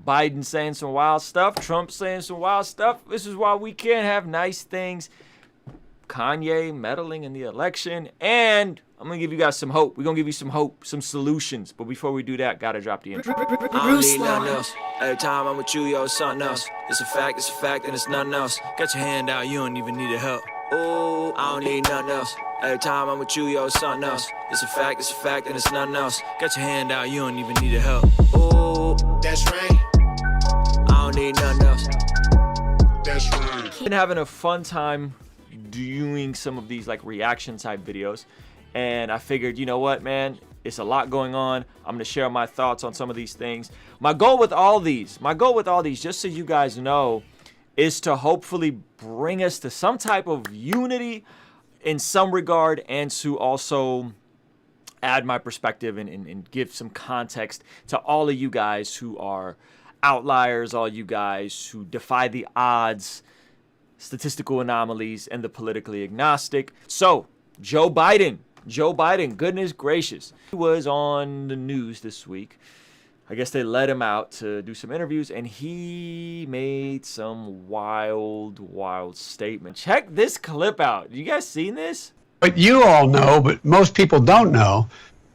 Biden saying some wild stuff, Trump saying some wild stuff. This is why we can't have nice things. Kanye meddling in the election, and I'm gonna give you guys some hope. We're gonna give you some hope, some solutions. But before we do that, gotta drop the intro. I don't need nothing else. Every time I'm with you, yo, it's something else. It's a fact, and it's nothing else. Got your hand out, you don't even need a help. Ooh, I don't need nothing else. Every time I'm with you, yo, it's something else. It's a fact, and it's nothing else. Got your hand out, you don't even need a help. Ooh, that's right. I don't need nothing else. That's right. Been having a fun time doing some of these like reaction type videos, and I figured, you know what, man, it's a lot going on. I'm gonna share my thoughts on some of these things. My goal with all these, just so you guys know, is to hopefully bring us to some type of unity in some regard, and to also add my perspective and give some context to all of you guys who are outliers, all you guys who defy the odds, statistical anomalies, and the politically agnostic. So, Joe Biden, goodness gracious. He was on the news this week. I guess they let him out to do some interviews, and he made some wild statement. Check this clip out. You guys seen this? But you all know, but most people don't know,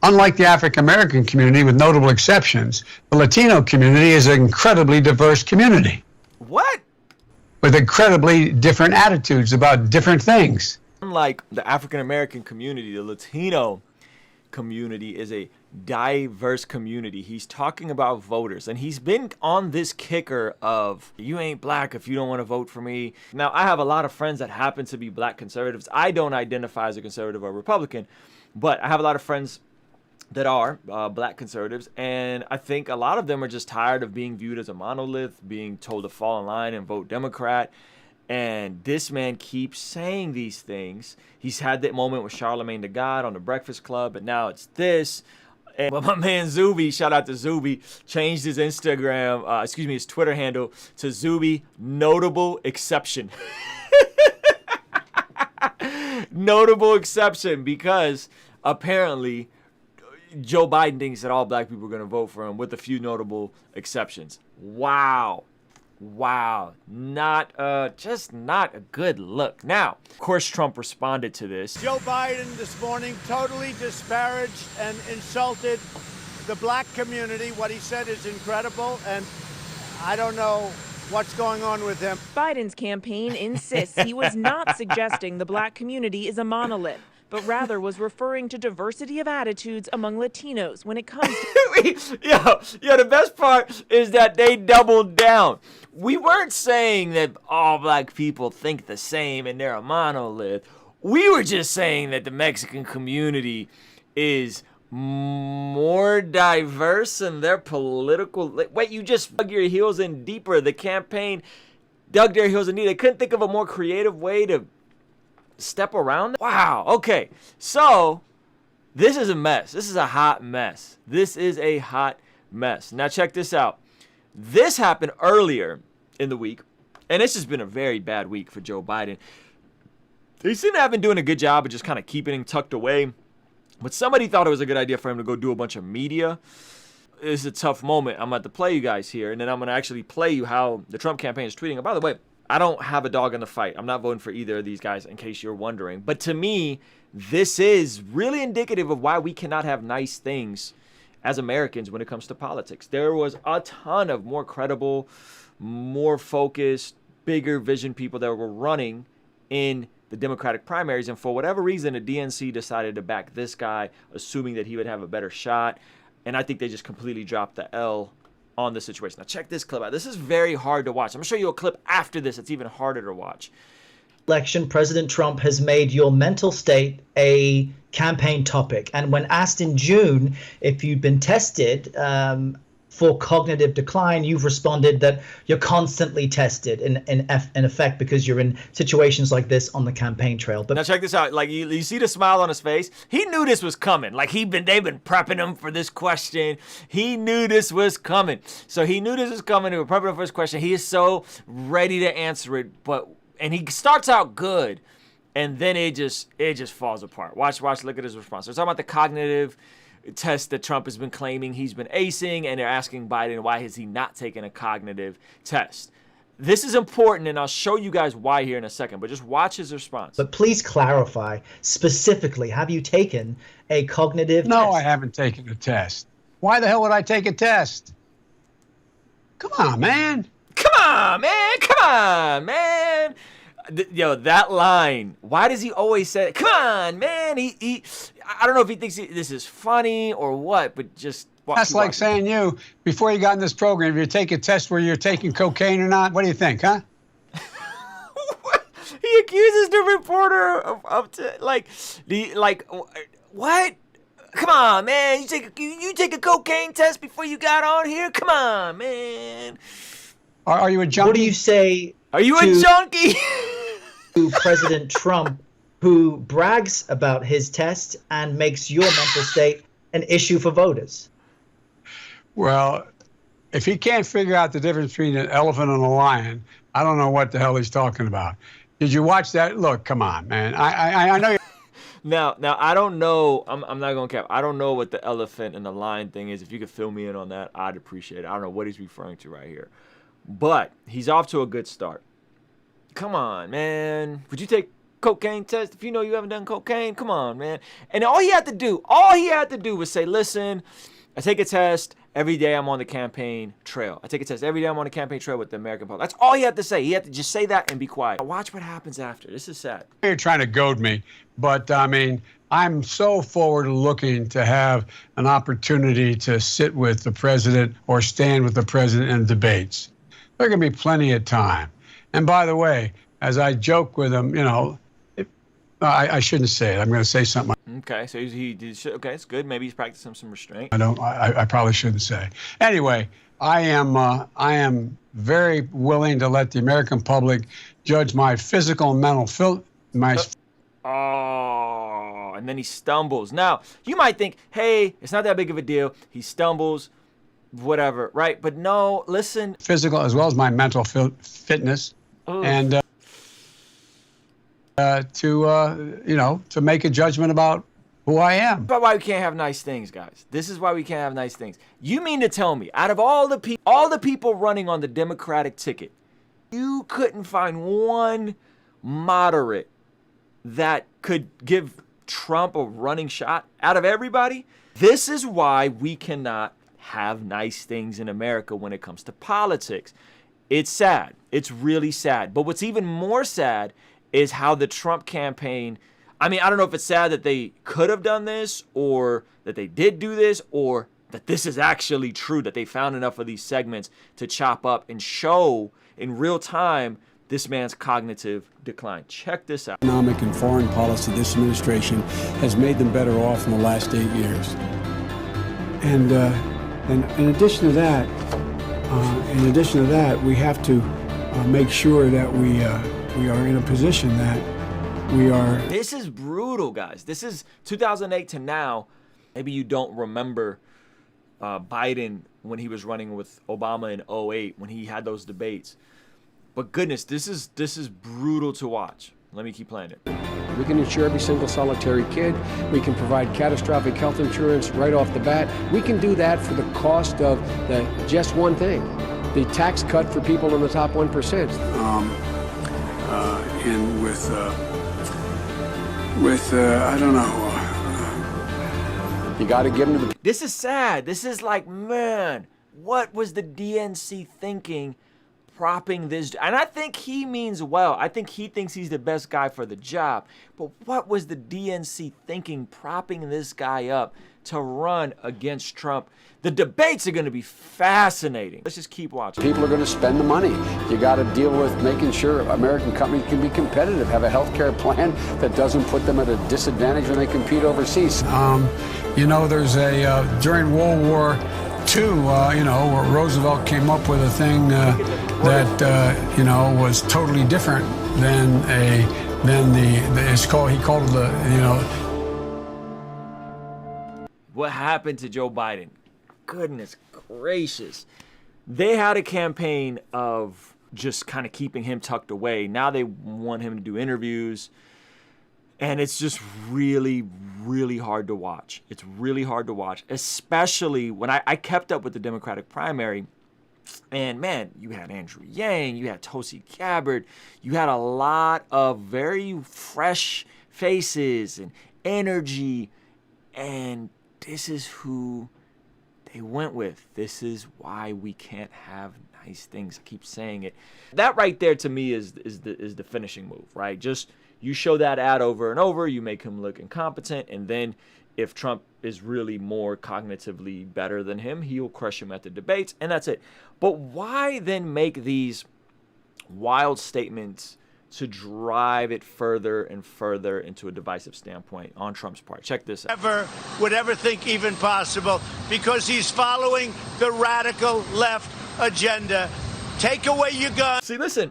unlike the African American community, with notable exceptions, the Latino community is an incredibly diverse community. What? With incredibly different attitudes about different things. Unlike the African American community, the Latino community is a diverse community. He's talking about voters, and he's been on this kicker of, you ain't black if you don't want to vote for me. Now, I have a lot of friends that happen to be black conservatives. I don't identify as a conservative or Republican, but I have a lot of friends that are black conservatives, and I think a lot of them are just tired of being viewed as a monolith, being told to fall in line and vote Democrat. And this man keeps saying these things. He's had that moment with Charlemagne the God on the Breakfast Club, but now it's this. And my man Zuby, shout out to Zuby, changed his Instagram, his Twitter handle to Zuby Notable Exception. Notable exception, because apparently Joe Biden thinks that all black people are going to vote for him, with a few notable exceptions. Wow. Just not a good look. Now, of course, Trump responded to this. Joe Biden this morning totally disparaged and insulted the black community. What he said is incredible, and I don't know what's going on with him. Biden's campaign insists he was not suggesting the black community is a monolith, but rather was referring to diversity of attitudes among Latinos when it comes to... Yo, the best part is that they doubled down. We weren't saying that all black people think the same and they're a monolith. We were just saying that the Mexican community is more diverse in their political... Wait, you just dug your heels in deeper. The campaign dug their heels in deeper. They couldn't think of a more creative way to step around. Wow. Okay. So this is a mess. This is a hot mess. Now check this out. This happened earlier in the week, and it's just been a very bad week for Joe Biden. They seem to have been doing a good job of just kind of keeping him tucked away, but somebody thought it was a good idea for him to go do a bunch of media. It's a tough moment. I'm about to play you guys here, and then I'm going to actually play you how the Trump campaign is tweeting. And by the way, I don't have a dog in the fight. I'm not voting for either of these guys, in case you're wondering. But to me, this is really indicative of why we cannot have nice things as Americans when it comes to politics. There was a ton of more credible, more focused, bigger vision people that were running in the Democratic primaries. And for whatever reason, the DNC decided to back this guy, assuming that he would have a better shot. And I think they just completely dropped the L on the situation. Now check this clip out. This is very hard to watch. I'm going to show you a clip after this. It's even harder to watch. Election, President Trump has made your mental state a campaign topic. And when asked in June if you'd been tested for cognitive decline, you've responded that you're constantly tested in effect because you're in situations like this on the campaign trail. But now check this out. Like you see the smile on his face. He knew this was coming. Like they've been prepping him for this question. He knew this was coming. So he knew this was coming. They were prepping him for this question. He is so ready to answer it, and he starts out good, and then it just falls apart. Watch, look at his response. They're talking about the cognitive tests that Trump has been claiming he's been acing, and they're asking Biden why has he not taken a cognitive test. This is important, and I'll show you guys why here in a second, but just watch his response. But please clarify specifically, have you taken a cognitive test? No, I haven't taken a test. Why the hell would I take a test? Come on, man. Come on, man. Come on, man. Yo, that line. Why does he always say it? Come on, man. I don't know if he thinks this is funny or what, but just that's like saying you, before you got in this program, if you take a test where you're taking cocaine or not, what do you think, huh? He accuses the reporter of what? Come on, man. You take a cocaine test before you got on here? Come on, man. Are you a junkie? What do you say? Are you a junkie? To President Trump, who brags about his test and makes your mental state an issue for voters? Well, if he can't figure out the difference between an elephant and a lion, I don't know what the hell he's talking about. Did you watch that? Look, come on, man. I know. Now, I don't know. I'm not gonna cap. I don't know what the elephant and the lion thing is. If you could fill me in on that, I'd appreciate it. I don't know what he's referring to right here, but he's off to a good start. Come on, man. Would you take cocaine test if you know you haven't done cocaine? Come on, man. And all he had to do was say, listen, I take a test every day I'm on the campaign trail. I take a test every day I'm on the campaign trail with the American public. That's all he had to say. He had to just say that and be quiet. Watch what happens after. This is sad. You're trying to goad me, but I mean, I'm so forward looking to have an opportunity to sit with the president or stand with the president in debates. There's going to be plenty of time. And by the way, as I joke with him, you know, I shouldn't say it. I'm going to say something. Okay, so okay, it's good. Maybe he's practicing some restraint. I probably shouldn't say. Anyway, I am very willing to let the American public judge my physical and mental Oh, and then he stumbles. Now, you might think, hey, it's not that big of a deal. He stumbles, whatever, right? But no, listen. Physical as well as my mental fitness. Ugh. And to make a judgment about who I am. But why we can't have nice things, guys. This is why we can't have nice things. You mean to tell me, out of all the people running on the Democratic ticket, you couldn't find one moderate that could give Trump a running shot out of everybody? This is why we cannot have nice things in America when it comes to politics. It's sad. It's really sad. But what's even more sad is how the Trump campaign, I mean, I don't know if it's sad that they could have done this or that they did do this or that this is actually true, that they found enough of these segments to chop up and show in real time this man's cognitive decline. Check this out. Economic and foreign policy, this administration has made them better off in the last 8 years. And in addition to that, we have to make sure that we are in a position that we are. This is brutal, guys. This is 2008 to now. Maybe you don't remember Biden when he was running with Obama in 2008 when he had those debates. But goodness, this is brutal to watch. Let me keep playing it. We can insure every single solitary kid. We can provide catastrophic health insurance right off the bat. We can do that for the cost of just one thing, the tax cut for people in the top 1%. And with I don't know. You got to give them to the. This is sad. This is like, man, what was the DNC thinking? Propping this, and I think he means well. I think he thinks he's the best guy for the job. But what was the DNC thinking, propping this guy up to run against Trump? The debates are going to be fascinating. Let's just keep watching. People are going to spend the money. You got to deal with making sure American companies can be competitive, have a health care plan that doesn't put them at a disadvantage when they compete overseas. There's during World War II, where Roosevelt came up with a thing that was totally different than he called it What happened to Joe Biden? Goodness gracious. They had a campaign of just kind of keeping him tucked away. Now they want him to do interviews. And it's just really, really hard to watch. It's really hard to watch, especially when I kept up with the Democratic primary. And man, you had Andrew Yang, you had Tulsi Gabbard, you had a lot of very fresh faces and energy. And this is who they went with. This is why we can't have nice things. I keep saying it. That right there to me is the finishing move, right? Just you show that ad over and over, you make him look incompetent, and then if Trump is really more cognitively better than him, he'll crush him at the debates, and that's it. But why then make these wild statements to drive it further and further into a divisive standpoint on Trump's part? Check this out. Would ever think even possible, because he's following the radical left agenda. Take away your gun. See, listen,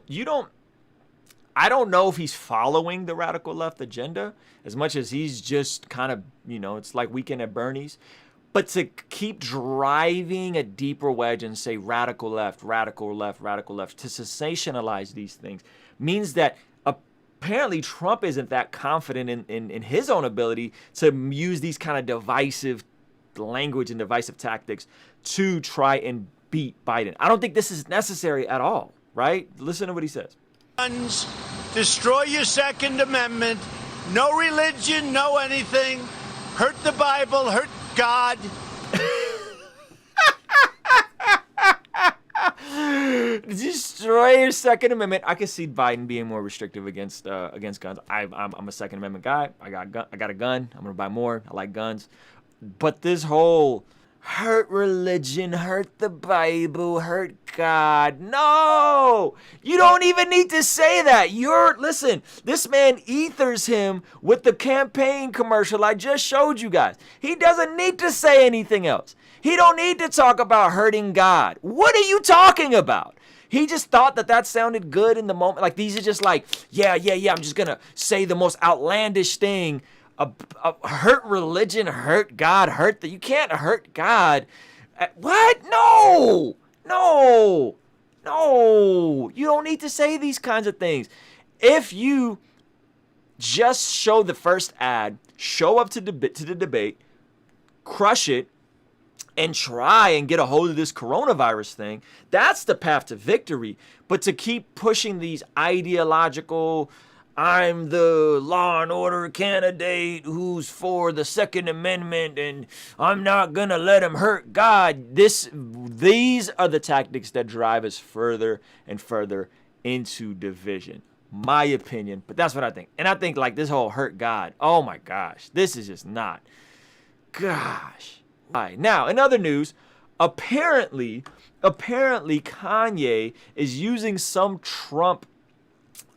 I don't know if he's following the radical left agenda as much as he's just kind of, it's like Weekend at Bernie's. But to keep driving a deeper wedge and say radical left, radical left, radical left, to sensationalize these things means that apparently Trump isn't that confident in his own ability to use these kind of divisive language and divisive tactics to try and beat Biden. I don't think this is necessary at all, right? Listen to what he says. Guns, destroy your Second Amendment, no religion, no anything, hurt the Bible, hurt God. Destroy your Second Amendment. I can see Biden being more restrictive against guns. I'm a Second Amendment guy. I got a gun. I'm gonna buy more. I like guns. But this whole hurt religion, hurt the Bible, hurt God. No! You don't even need to say that. Listen, this man ethers him with the campaign commercial I just showed you guys. He doesn't need to say anything else. He don't need to talk about hurting God. What are you talking about? He just thought that sounded good in the moment. Like, these are just like, yeah, I'm just gonna say the most outlandish thing. Hurt religion, hurt God, you can't hurt God. What? No. You don't need to say these kinds of things. If you just show the first ad, show up to the debate, crush it, and try and get a hold of this coronavirus thing, that's the path to victory. But to keep pushing these ideological, I'm the law and order candidate who's for the Second Amendment and I'm not going to let him hurt God. These are the tactics that drive us further and further into division. My opinion, but that's what I think. And I think like this whole hurt God, oh my gosh, this is just not. Gosh. All right, now, in other news, apparently Kanye is using some Trump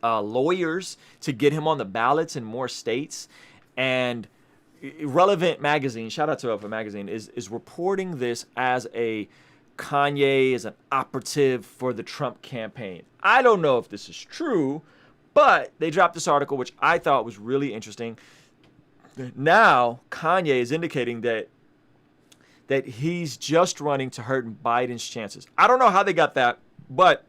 lawyers to get him on the ballots in more states, and Relevant Magazine, shout out to Relevant Magazine, is reporting this as Kanye is an operative for the Trump campaign. I don't know if this is true, but they dropped this article, which I thought was really interesting. Now Kanye is indicating that he's just running to hurt Biden's chances. I don't know how they got that, but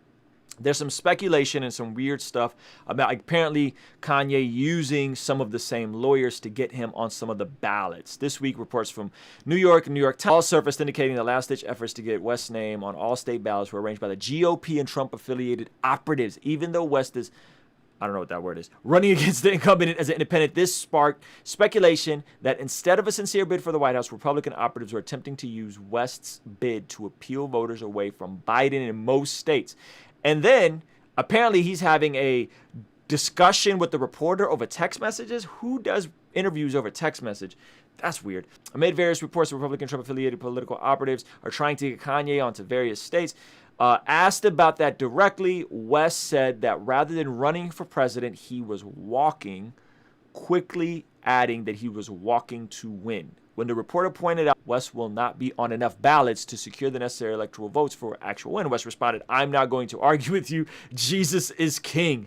there's some speculation and some weird stuff about apparently Kanye using some of the same lawyers to get him on some of the ballots. This week, reports from New York and New York Times all surfaced indicating the last-ditch efforts to get West's name on all state ballots were arranged by the GOP and Trump-affiliated operatives, even though West is, I don't know what that word is, running against the incumbent as an independent. This sparked speculation that instead of a sincere bid for the White House, Republican operatives were attempting to use West's bid to appeal voters away from Biden in most states. And then, apparently, he's having a discussion with the reporter over text messages. Who does interviews over text message? That's weird. Amid various reports, Republican Trump-affiliated political operatives are trying to get Kanye onto various states. Asked about that directly, West said that rather than running for president, he was walking, quickly adding that he was walking to win. When the reporter pointed out West will not be on enough ballots to secure the necessary electoral votes for actual win, West responded, "I'm not going to argue with you. Jesus is king."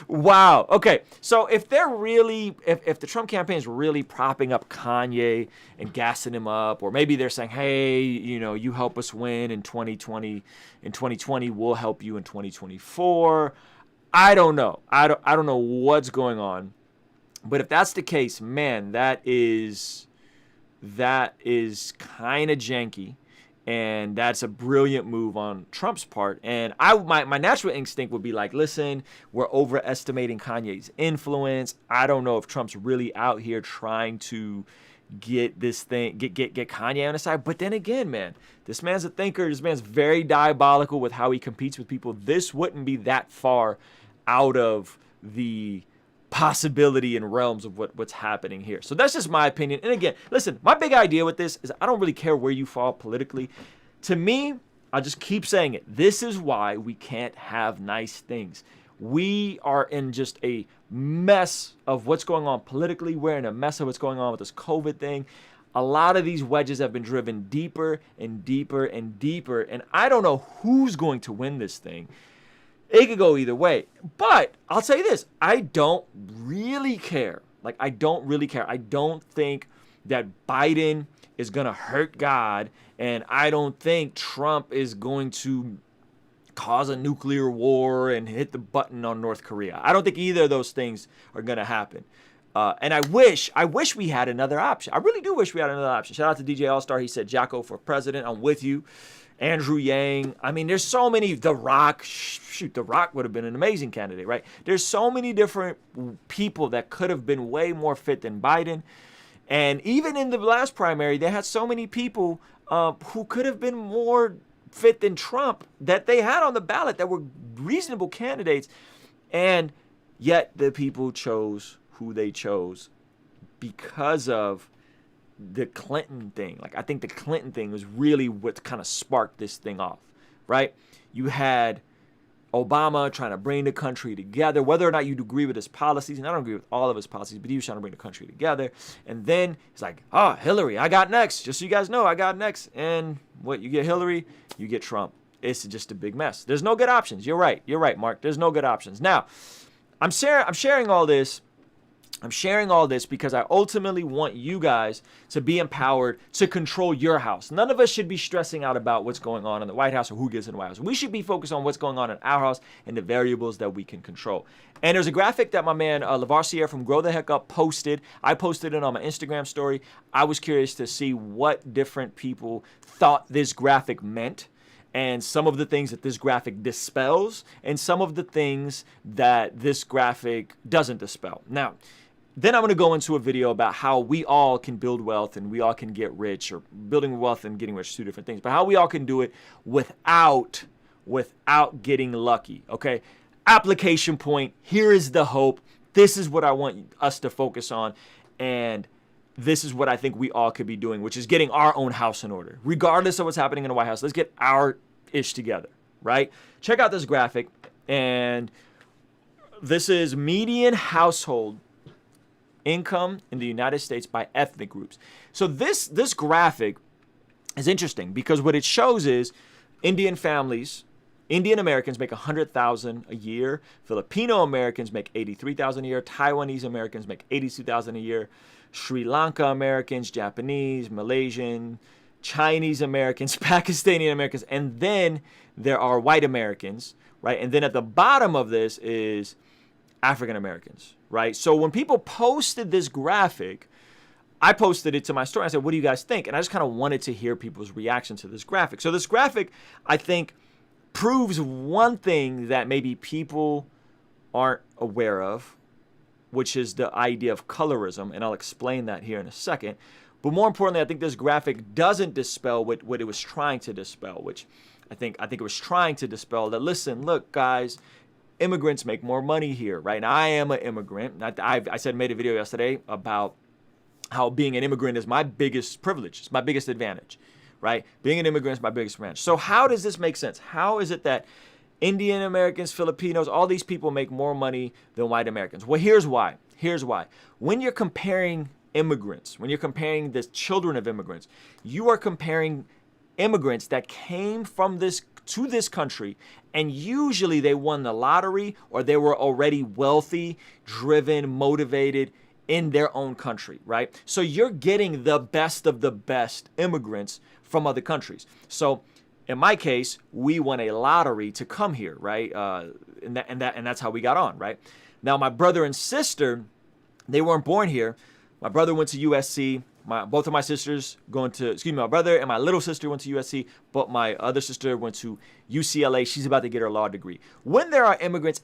Wow. Okay. So if they're really, if the Trump campaign is really propping up Kanye and gassing him up, or maybe they're saying, hey, you help us win in 2020, we'll help you in 2024. I don't know. I don't know what's going on. But if that's the case, man, that is kind of janky. And that's a brilliant move on Trump's part. And my natural instinct would be like, listen, we're overestimating Kanye's influence. I don't know if Trump's really out here trying to get this thing, get Kanye on his side. But then again, man, this man's a thinker. This man's very diabolical with how he competes with people. This wouldn't be that far out of the possibility and realms of what's happening here. So that's just my opinion. And again, listen, my big idea with this is I don't really care where you fall politically. To me, I'll just keep saying it. This is why we can't have nice things. We are in just a mess of what's going on politically. We're in a mess of what's going on with this COVID thing. A lot of these wedges have been driven deeper and deeper and deeper. And I don't know who's going to win this thing. It could go either way. But I'll say this. I don't really care. Like, I don't really care. I don't think that Biden is going to hurt God. And I don't think Trump is going to cause a nuclear war and hit the button on North Korea. I don't think either of those things are going to happen. And I wish we had another option. I really do wish we had another option. Shout out to DJ All-Star. He said, Jacko for president. I'm with you. Andrew Yang. I mean, there's so many. The Rock. Shoot, The Rock would have been an amazing candidate, right? There's so many different people that could have been way more fit than Biden. And even in the last primary, they had so many people who could have been more fit than Trump that they had on the ballot that were reasonable candidates. And yet the people chose who they chose because of the Clinton thing. Like, I think the Clinton thing was really what kind of sparked this thing off, right? You had Obama trying to bring the country together, whether or not you agree with his policies, and I don't agree with all of his policies, but he was trying to bring the country together. And then it's like, oh, Hillary, I got next. Just so you guys know, I got next. And what, you get Hillary, you get Trump. It's just a big mess. There's no good options. You're right, Mark. There's no good options. Now, I'm sharing all this. I'm sharing all this because I ultimately want you guys to be empowered to control your house. None of us should be stressing out about what's going on in the White House or who gets in the White House. We should be focused on what's going on in our house and the variables that we can control. And there's a graphic that my man Lavarciere from Grow the Heck Up posted. I posted it on my Instagram story. I was curious to see what different people thought this graphic meant, and some of the things that this graphic dispels, and some of the things that this graphic doesn't dispel. Now, then I'm going to go into a video about how we all can build wealth and we all can get rich, or building wealth and getting rich, two different things, but how we all can do it without getting lucky. Okay. Application point. Here is the hope. This is what I want us to focus on. And this is what I think we all could be doing, which is getting our own house in order. Regardless of what's happening in the White House, let's get our ish together, right? Check out this graphic. And this is median household income in the United States by ethnic groups. So this graphic is interesting because what it shows is Indian Americans make $100,000 a year. Filipino Americans make $83,000 a year. Taiwanese Americans make $82,000 a year. Sri Lanka Americans, Japanese, Malaysian, Chinese Americans, Pakistani Americans, and then there are white Americans, right? And then at the bottom of this is African Americans, right? So when people posted this graphic, I posted it to my story. I said, what do you guys think? And I just kind of wanted to hear people's reaction to this graphic. So this graphic, I think, proves one thing that maybe people aren't aware of, which is the idea of colorism. And I'll explain that here in a second. But more importantly, I think this graphic doesn't dispel what it was trying to dispel, which I think it was trying to dispel that, listen, look, guys, immigrants make more money here, right? And I am an immigrant. I made a video yesterday about how being an immigrant is my biggest privilege. It's my biggest advantage, right? Being an immigrant is my biggest advantage. So how does this make sense? How is it that Indian Americans, Filipinos, all these people make more money than white Americans? Well, here's why. When you're comparing immigrants, when you're comparing the children of immigrants, you are comparing immigrants that came from to this country, and usually they won the lottery or they were already wealthy, driven, motivated in their own country, right? So you're getting the best of the best immigrants from other countries. So in my case, we won a lottery to come here, right? And that's how we got on, right? Now, my brother and sister, they weren't born here. My brother went to USC. Both of my sisters my brother and my little sister went to USC, but my other sister went to UCLA. She's about to get her law degree. When there are immigrants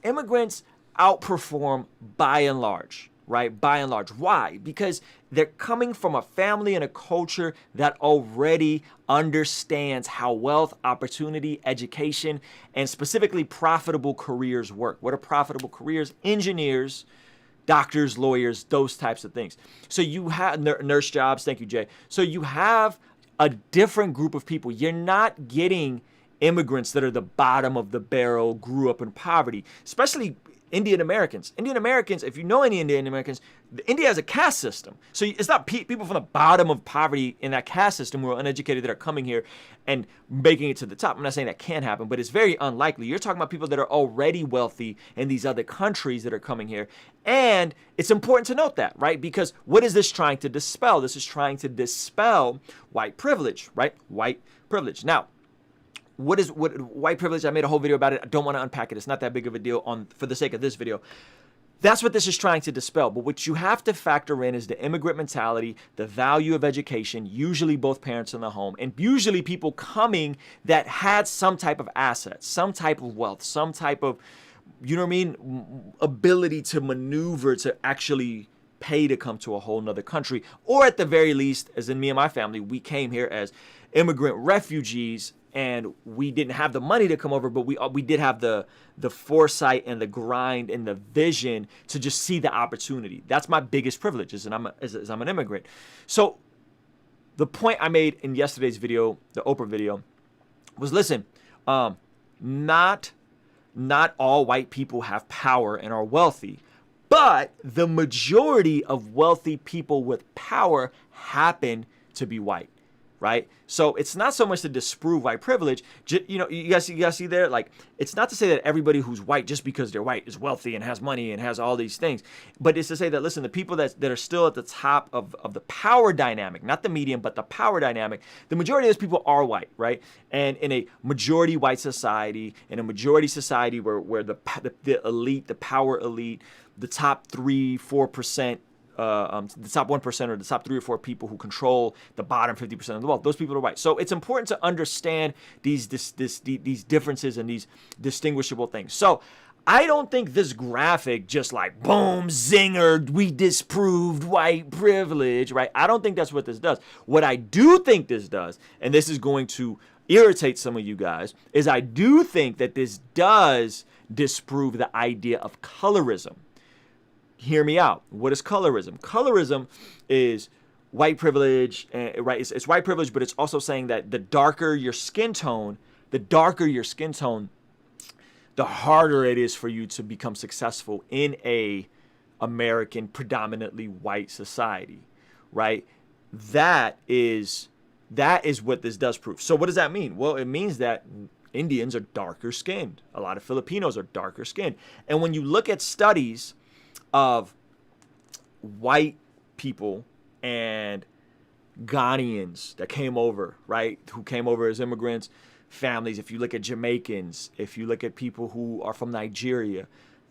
outperform by and large, right? By and large. Why? Because they're coming from a family and a culture that already understands how wealth, opportunity, education, and specifically profitable careers work. What are profitable careers? Engineers, doctors, lawyers, those types of things. So you have nurse jobs. Thank you, Jay. So you have a different group of people. You're not getting immigrants that are the bottom of the barrel, grew up in poverty, especially Indian Americans. Indian Americans, if you know any Indian Americans, India has a caste system. So it's not people from the bottom of poverty in that caste system who are uneducated that are coming here and making it to the top. I'm not saying that can't happen, but it's very unlikely. You're talking about people that are already wealthy in these other countries that are coming here. And it's important to note that, right? Because what is this trying to dispel? This is trying to dispel white privilege, right? White privilege. Now, what white privilege? I made a whole video about it. I don't want to unpack it. It's not that big of a deal for the sake of this video. That's what this is trying to dispel. But what you have to factor in is the immigrant mentality, the value of education, usually both parents in the home, and usually people coming that had some type of assets, some type of wealth, some type of, you know what I mean, ability to maneuver to actually pay to come to a whole nother country. Or at the very least, as in me and my family, we came here as immigrant refugees, and we didn't have the money to come over, but we did have the foresight and the grind and the vision to just see the opportunity. That's my biggest privilege, as I'm an immigrant. So the point I made in yesterday's video, the Oprah video, was listen, not all white people have power and are wealthy, but the majority of wealthy people with power happen to be white. Right? So it's not so much to disprove white privilege. You know, you guys see there, like, it's not to say that everybody who's white, just because they're white, is wealthy and has money and has all these things. But it's to say that, listen, the people that are still at the top of the power dynamic, not the medium, but the power dynamic, the majority of those people are white, right? And in a majority white society, in a majority society where the elite, the power elite, the top 3-4%, the top 1% or the top 3 or 4 people who control the bottom 50% of the wealth, those people are white. So it's important to understand these differences and these distinguishable things. So I don't think this graphic just like, boom, zinger, we disproved white privilege, right? I don't think that's what this does. What I do think this does, and this is going to irritate some of you guys, is I do think that this does disprove the idea of colorism. Hear me out. What is colorism? Colorism is white privilege, right? It's white privilege, but it's also saying that the darker your skin tone, the harder it is for you to become successful in a American predominantly white society, right? That is what this does prove. So what does that mean? Well, it means that Indians are darker skinned. A lot of Filipinos are darker skinned. And when you look at studies of white people and Ghanaians that came over, right? Who came over as immigrants, families. If you look at Jamaicans, if you look at people who are from Nigeria,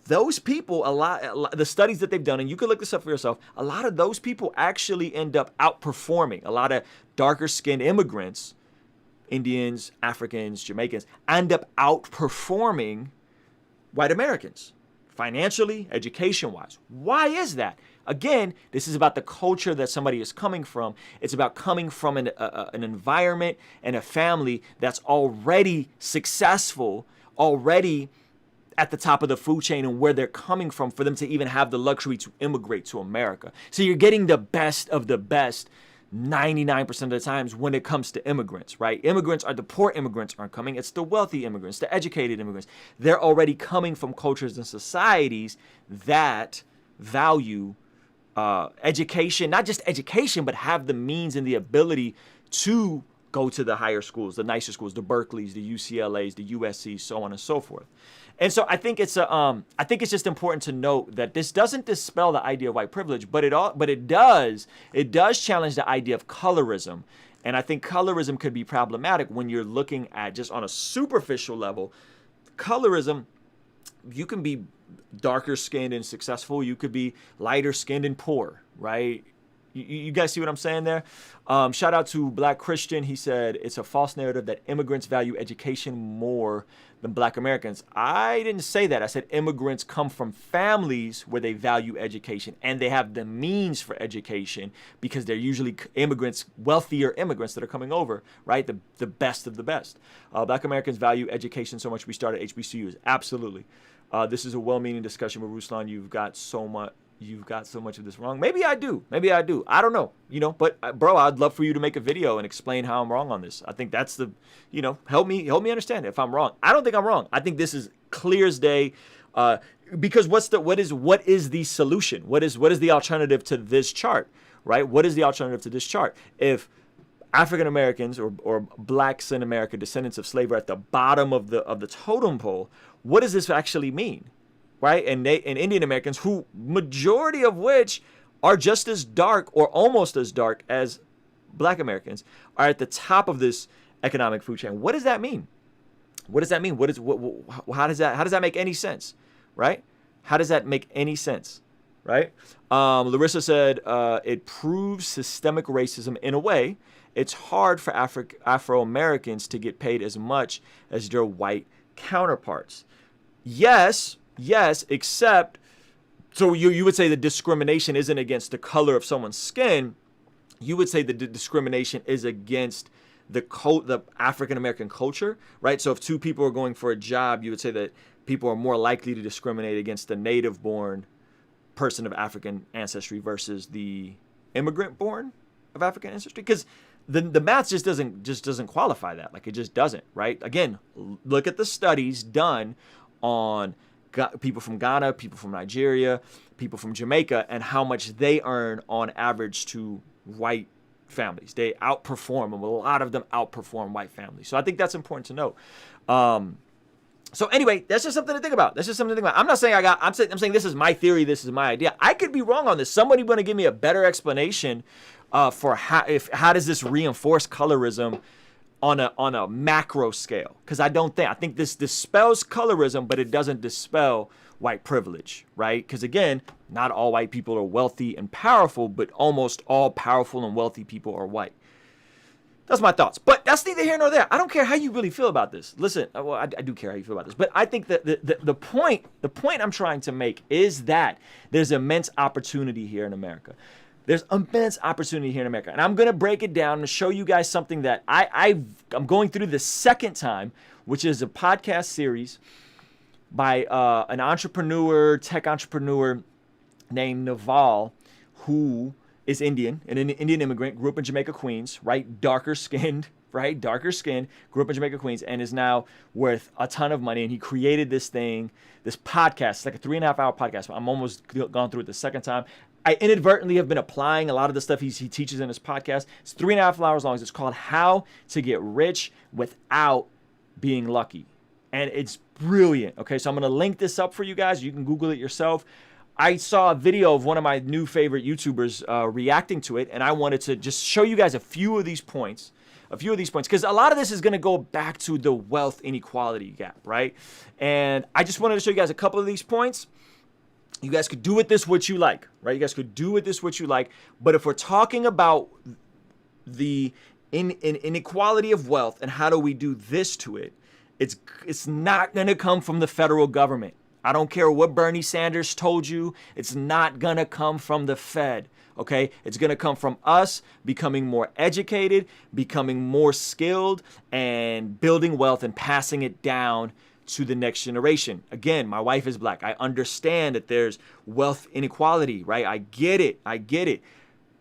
those people, a lot, the studies that they've done, and you can look this up for yourself, a lot of those people actually end up outperforming a lot of darker skinned immigrants, Indians, Africans, Jamaicans, end up outperforming white Americans. Financially, education-wise. Why is that? Again, this is about the culture that somebody is coming from. It's about coming from an environment and a family that's already successful, already at the top of the food chain and where they're coming from for them to even have the luxury to immigrate to America. So you're getting the best of the best 99% of the times when it comes to immigrants, right? The poor immigrants aren't coming. It's the wealthy immigrants, the educated immigrants. They're already coming from cultures and societies that value education, not just education, but have the means and the ability to go to the higher schools, the nicer schools, the Berkeleys, the UCLAs, the USCs, so on and so forth. And so I think it's just important to note that this doesn't dispel the idea of white privilege, but it does challenge the idea of colorism. And I think colorism could be problematic when you're looking at just on a superficial level. Colorism, you can be darker skinned and successful. You could be lighter skinned and poor, right? You guys see what I'm saying there? Shout out to Black Christian. He said, it's a false narrative that immigrants value education more than Black Americans. I didn't say that. I said immigrants come from families where they value education and they have the means for education because they're usually immigrants, wealthier immigrants that are coming over, right? The best of the best. Black Americans value education so much we started HBCUs. Absolutely. This is a well-meaning discussion with Ruslan. You've got so much of this wrong. Maybe I do. I don't know, but bro, I'd love for you to make a video and explain how I'm wrong on this. I think that's the, help me understand if I'm wrong. I don't think I'm wrong. I think this is clear as day. Because what is the solution? What is the alternative to this chart, right? What is the alternative to this chart? If African Americans or blacks in America, descendants of slavery, are at the bottom of the totem pole, what does this actually mean? Right? And Indian Americans, who majority of which are just as dark or almost as dark as Black Americans, are at the top of this economic food chain. What does that mean? How does that make any sense? Right? How does that make any sense? Right? Larissa said, it proves systemic racism in a way. It's hard for Afro-Americans to get paid as much as their white counterparts. Yes, except, so you would say the discrimination isn't against the color of someone's skin. You would say the discrimination is against the African-American culture, right? So if two people are going for a job, you would say that people are more likely to discriminate against the native-born person of African ancestry versus the immigrant-born of African ancestry. Because the math just doesn't qualify that. Like, it just doesn't, right? Again, look at the studies done on people from Ghana, people from Nigeria, people from Jamaica, and how much they earn on average to white families. They outperform them. A lot of them outperform white families. So I think that's important to note. So anyway, that's just something to think about. I'm not saying I'm saying this is my theory. This is my idea. I could be wrong on this. Somebody want to give me a better explanation for how does this reinforce colorism on a macro scale? Because I think this dispels colorism, but it doesn't dispel white privilege, right? Because again, not all white people are wealthy and powerful, but almost all powerful and wealthy people are white. That's my thoughts, but that's neither here nor there. I don't care how you really feel about this. Listen, well, I do care how you feel about this, but I think that the point I'm trying to make is that there's immense opportunity here in America. There's immense opportunity here in America. And I'm going to break it down and show you guys something that I'm going through the second time, which is a podcast series by an entrepreneur, tech entrepreneur named Naval, who is Indian, an Indian immigrant, grew up in Jamaica, Queens, right? Darker skinned, grew up in Jamaica, Queens, and is now worth a ton of money. And he created this podcast. It's like a 3.5-hour podcast. I'm almost gone through it the second time. I inadvertently have been applying a lot of the stuff he teaches in his podcast. It's 3.5 hours long. It's called How to Get Rich Without Being Lucky. And it's brilliant. Okay, so I'm going to link this up for you guys. You can Google it yourself. I saw a video of one of my new favorite YouTubers reacting to it, and I wanted to just show you guys a few of these points, because a lot of this is going to go back to the wealth inequality gap, right? And I just wanted to show you guys a couple of these points. You guys could do with this what you like, right? You guys could do with this what you like. But if we're talking about the inequality of wealth and how do we do this to it, it's not going to come from the federal government. I don't care what Bernie Sanders told you. It's not going to come from the Fed, okay? It's going to come from us becoming more educated, becoming more skilled, and building wealth and passing it down to the next generation. Again, my wife is black. I understand that there's wealth inequality, right? I get it.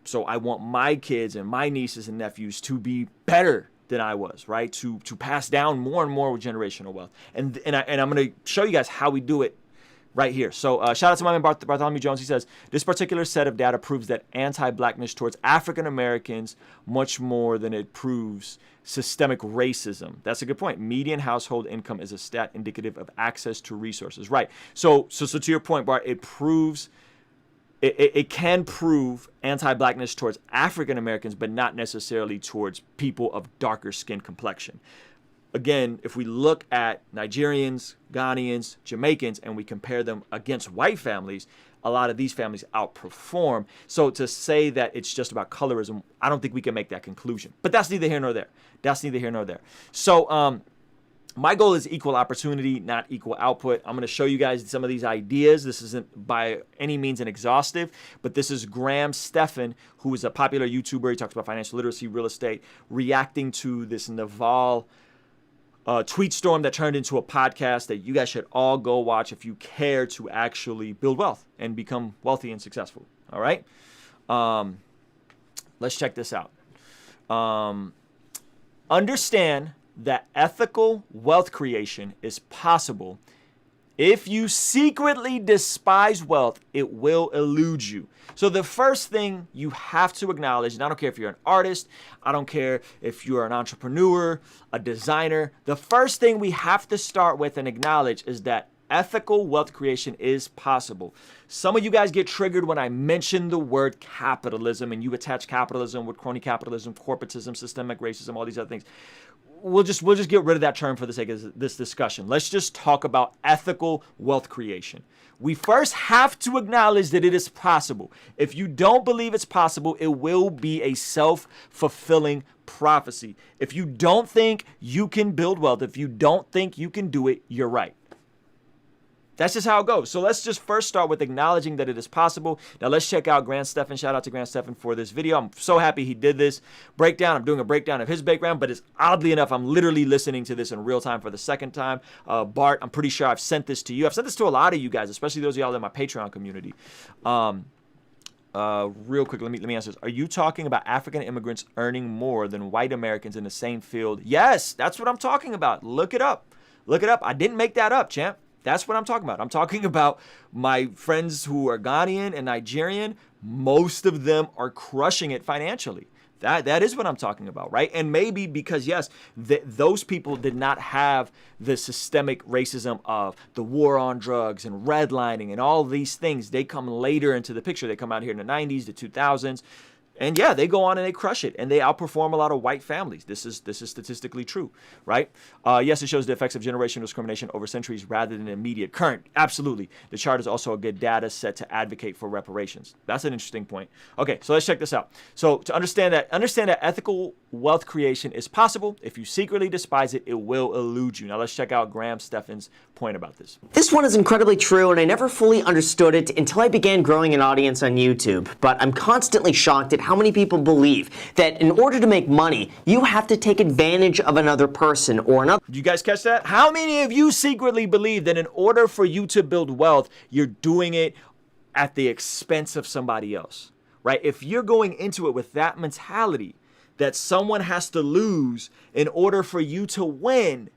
So I want my kids and my nieces and nephews to be better than I was, right? To pass down more and more with generational wealth. And I'm going to show you guys how we do it right here. So shout out to my man Bartholomew Jones. He says, this particular set of data proves that anti-blackness towards African Americans much more than it proves systemic racism. That's a good point. Median household income is a stat indicative of access to resources. Right. So to your point, Bart, it proves it can prove anti-blackness towards African Americans, but not necessarily towards people of darker skin complexion. Again, if we look at Nigerians, Ghanaians, Jamaicans, and we compare them against white families, a lot of these families outperform. So to say that it's just about colorism, I don't think we can make that conclusion. But that's neither here nor there. That's neither here nor there. So my goal is equal opportunity, not equal output. I'm going to show you guys some of these ideas. This isn't by any means an exhaustive, but this is Graham Stephan, who is a popular YouTuber. He talks about financial literacy, real estate, reacting to this Naval tweet storm that turned into a podcast that you guys should all go watch if you care to actually build wealth and become wealthy and successful. All right. Let's check this out. Understand that ethical wealth creation is possible. If you secretly despise wealth, it will elude you. So the first thing you have to acknowledge, and I don't care if you're an artist, I don't care if you're an entrepreneur, a designer, the first thing we have to start with and acknowledge is that ethical wealth creation is possible. Some of you guys get triggered when I mention the word capitalism and you attach capitalism with crony capitalism, corporatism, systemic racism, all these other things. We'll just get rid of that term for the sake of this discussion. Let's just talk about ethical wealth creation. We first have to acknowledge that it is possible. If you don't believe it's possible, it will be a self-fulfilling prophecy. If you don't think you can build wealth, if you don't think you can do it, you're right. That's just how it goes. So let's just first start with acknowledging that it is possible. Now let's check out Graham Stephan. Shout out to Graham Stephan for this video. I'm so happy he did this breakdown. I'm doing a breakdown of his background, but it's oddly enough, I'm literally listening to this in real time for the second time. Bart, I'm pretty sure I've sent this to you. I've sent this to a lot of you guys, especially those of y'all in my Patreon community. Real quick, let me answer this. Are you talking about African immigrants earning more than white Americans in the same field? Yes, that's what I'm talking about. Look it up. Look it up. I didn't make that up, champ. That's what I'm talking about. I'm talking about my friends who are Ghanaian and Nigerian. Most of them are crushing it financially. That is what I'm talking about, right? And maybe because, yes, those people did not have the systemic racism of the war on drugs and redlining and all these things. They come later into the picture. They come out here in the 90s, the 2000s. And yeah, they go on and they crush it, and they outperform a lot of white families. This is statistically true, right? Yes, it shows the effects of generational discrimination over centuries rather than immediate current. Absolutely. The chart is also a good data set to advocate for reparations. That's an interesting point. Okay, so let's check this out. So to understand that ethical wealth creation is possible. If you secretly despise it, it will elude you. Now let's check out Graham Stephan's point about this. This one is incredibly true, and I never fully understood it until I began growing an audience on YouTube. But I'm constantly shocked at how many people believe that in order to make money, you have to take advantage of another person or another. Did you guys catch that? How many of you secretly believe that in order for you to build wealth, you're doing it at the expense of somebody else, right? If you're going into it with that mentality that someone has to lose in order for you to win,